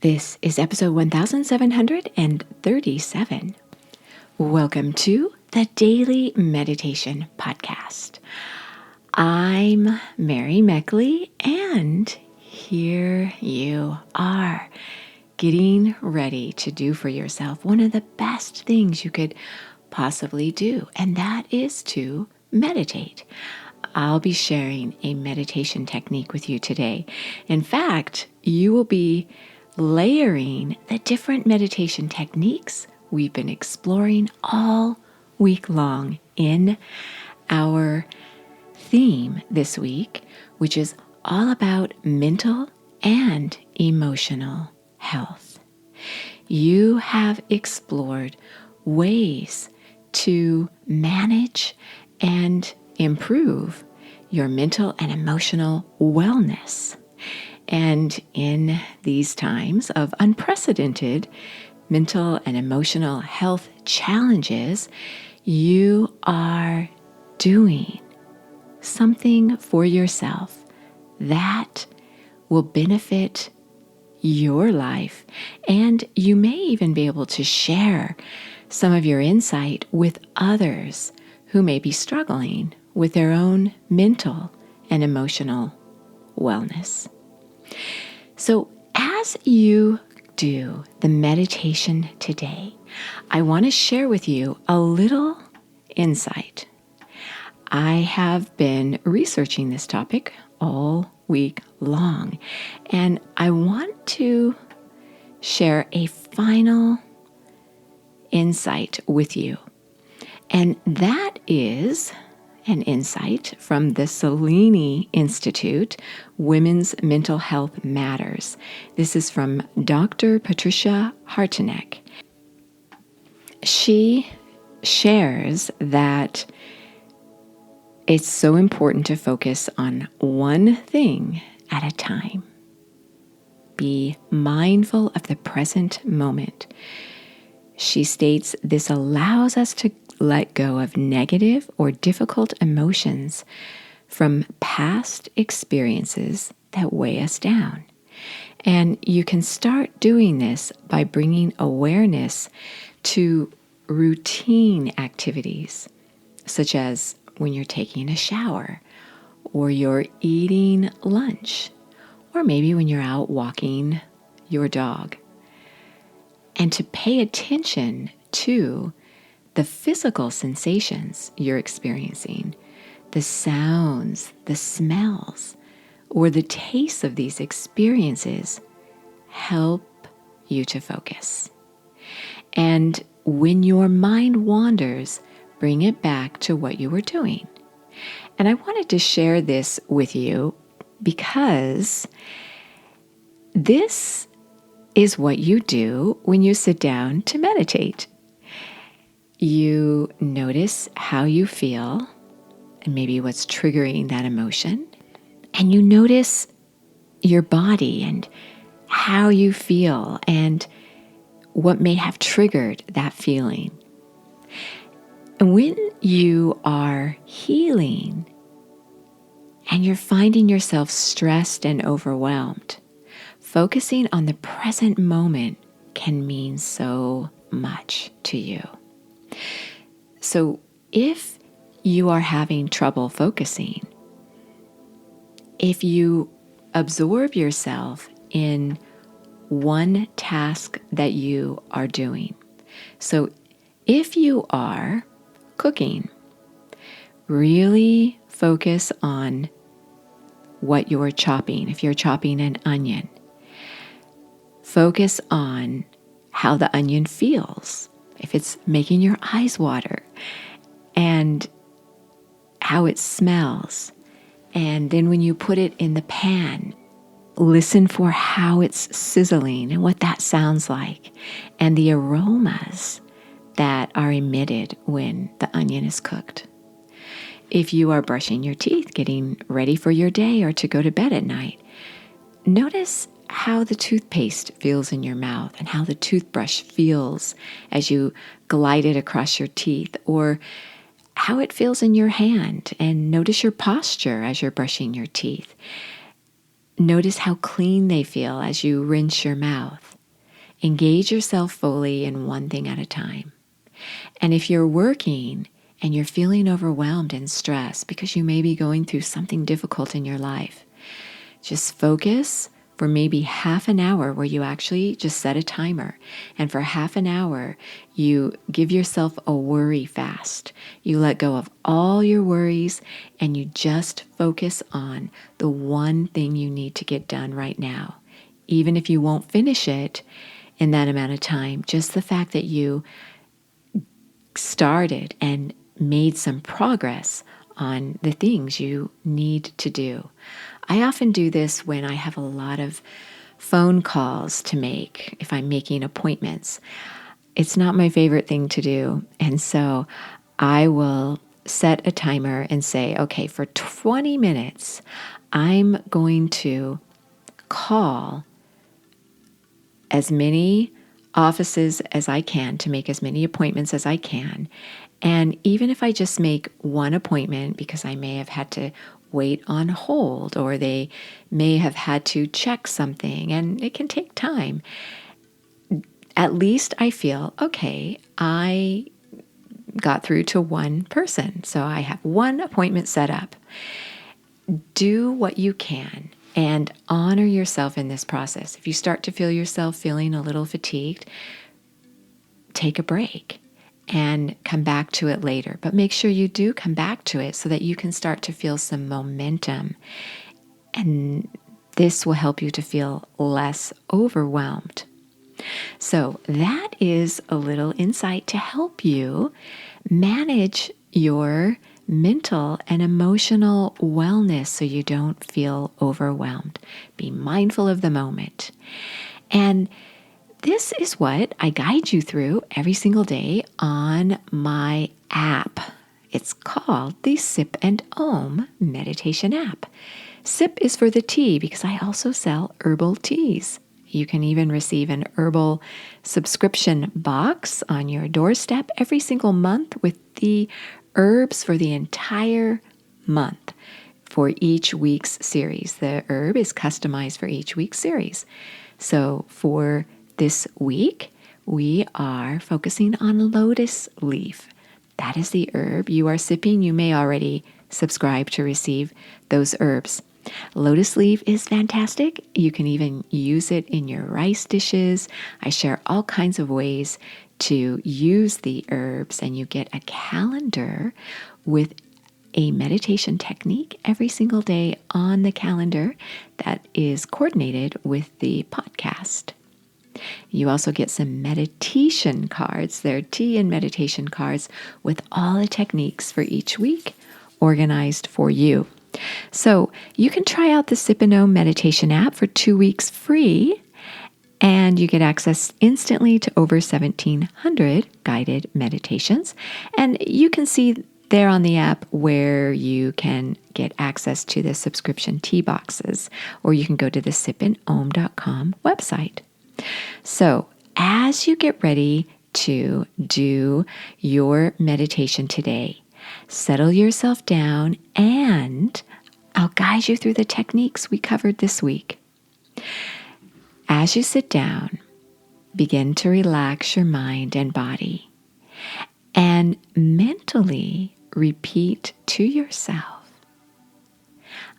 This is episode 1737. Welcome to the Daily Meditation Podcast. I'm Mary Meckley, and here you are, getting ready to do for yourself one of the best things you could possibly do, and that is to meditate. I'll be sharing a meditation technique with you today. In fact, you will be layering the different meditation techniques we've been exploring all week long in our theme this week, which is all about mental and emotional health. You have explored ways to manage and improve your mental and emotional wellness. And in these times of unprecedented mental and emotional health challenges, you are doing something for yourself that will benefit your life. And you may even be able to share some of your insight with others who may be struggling with their own mental and emotional wellness. So as you do the meditation today, I want to share with you a little insight. I have been researching this topic all week long, and I want to share a final insight with you. And that is an insight from the Selene Institute, Women's Mental Health Matters. This is from Dr. Patricia Hartnett. She shares that it's so important to focus on one thing at a time. Be mindful of the present moment. She states this allows us to let go of negative or difficult emotions from past experiences that weigh us down. And you can start doing this by bringing awareness to routine activities, such as when you're taking a shower, or you're eating lunch, or maybe when you're out walking your dog. And to pay attention to the physical sensations you're experiencing, the sounds, the smells, or the tastes of these experiences help you to focus. And when your mind wanders, bring it back to what you were doing. And I wanted to share this with you because this is what you do when you sit down to meditate. You notice how you feel and maybe what's triggering that emotion. And you notice your body and how you feel and what may have triggered that feeling. And when you are healing and you're finding yourself stressed and overwhelmed, focusing on the present moment can mean so much to you. So if you are having trouble focusing, if you absorb yourself in one task that you are doing, so if you are cooking, really focus on what you're chopping. If you're chopping an onion, focus on how the onion feels. If it's making your eyes water, and how it smells. And then when you put it in the pan, listen for how it's sizzling and what that sounds like, and the aromas that are emitted when the onion is cooked. If you are brushing your teeth, getting ready for your day or to go to bed at night, notice how the toothpaste feels in your mouth and how the toothbrush feels as you glide it across your teeth, or how it feels in your hand, and notice your posture as you're brushing your teeth. Notice how clean they feel as you rinse your mouth. Engage yourself fully in one thing at a time. And if you're working and you're feeling overwhelmed and stressed because you may be going through something difficult in your life, just focus for maybe half an hour where you actually just set a timer. And for half an hour, you give yourself a worry fast. You let go of all your worries and you just focus on the one thing you need to get done right now. Even if you won't finish it in that amount of time, just the fact that you started and made some progress on the things you need to do. I often do this when I have a lot of phone calls to make, if I'm making appointments. It's not my favorite thing to do. And so I will set a timer and say, okay, for 20 minutes, I'm going to call as many offices as I can to make as many appointments as I can. And even if I just make one appointment because I may have had to wait on hold or they may have had to check something and it can take time, at least I feel, okay, I got through to one person. So I have one appointment set up. Do what you can and honor yourself in this process. If you start to feel yourself feeling a little fatigued, take a break and come back to it later. But make sure you do come back to it so that you can start to feel some momentum. And this will help you to feel less overwhelmed. So that is a little insight to help you manage your mental and emotional wellness so you don't feel overwhelmed. Be mindful of the moment. And this is what I guide you through every single day on my app. It's called the Sip and Om meditation app. Sip is for the tea because I also sell herbal teas. You can even receive an herbal subscription box on your doorstep every single month with the herbs for the entire month for each week's series. The herb is customized for each week's series. So for this week, we are focusing on lotus leaf. That is the herb you are sipping. You may already subscribe to receive those herbs. Lotus leaf is fantastic. You can even use it in your rice dishes. I share all kinds of ways to use the herbs, and you get a calendar with a meditation technique every single day on the calendar that is coordinated with the podcast. You also get some meditation cards. They're tea and meditation cards with all the techniques for each week organized for you. So you can try out the Sip and Om meditation app for 2 weeks free, and you get access instantly to over 1,700 guided meditations. And you can see there on the app where you can get access to the subscription tea boxes, or you can go to the sipandom.com website. So as you get ready to do your meditation today, settle yourself down and I'll guide you through the techniques we covered this week. As you sit down, begin to relax your mind and body and mentally repeat to yourself,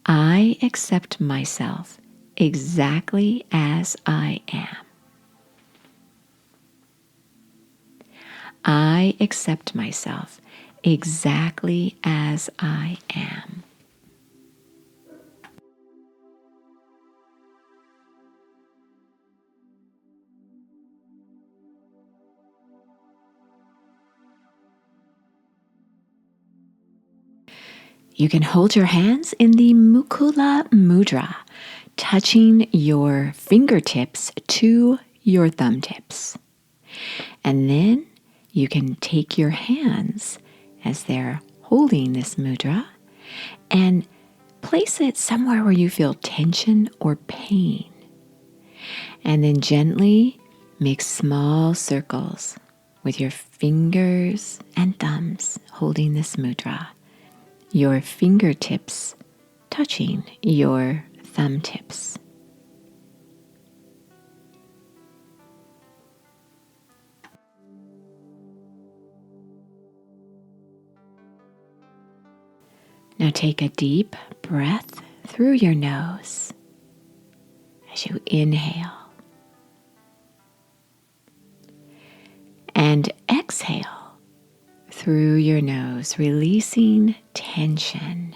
I accept myself exactly as I am. I accept myself exactly as I am. You can hold your hands in the Mukula Mudra, touching your fingertips to your thumb tips. And then you can take your hands as they're holding this mudra and place it somewhere where you feel tension or pain. And then gently make small circles with your fingers and thumbs holding this mudra. Your fingertips touching your thumb tips. Now take a deep breath through your nose as you inhale and exhale through your nose, releasing tension.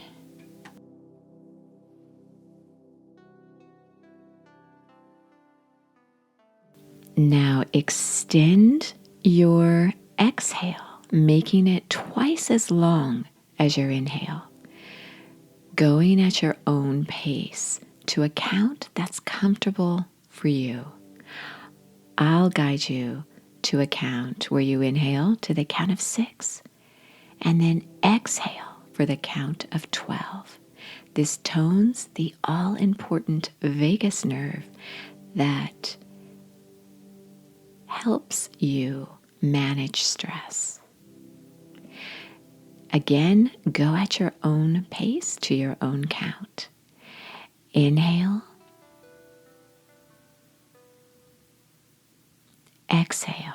Now extend your exhale, making it twice as long as your inhale, going at your own pace to a count that's comfortable for you. I'll guide you to a count where you inhale to the count of 6 and then exhale for the count of 12. This tones the all-important vagus nerve that helps you manage stress. Again, go at your own pace to your own count. Inhale. Exhale.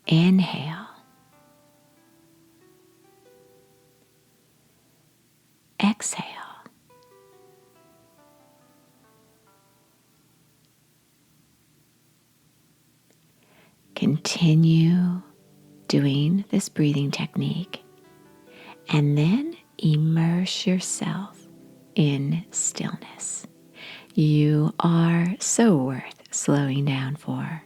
Inhale. Exhale. Continue doing this breathing technique and then immerse yourself in stillness. You are so worth slowing down for.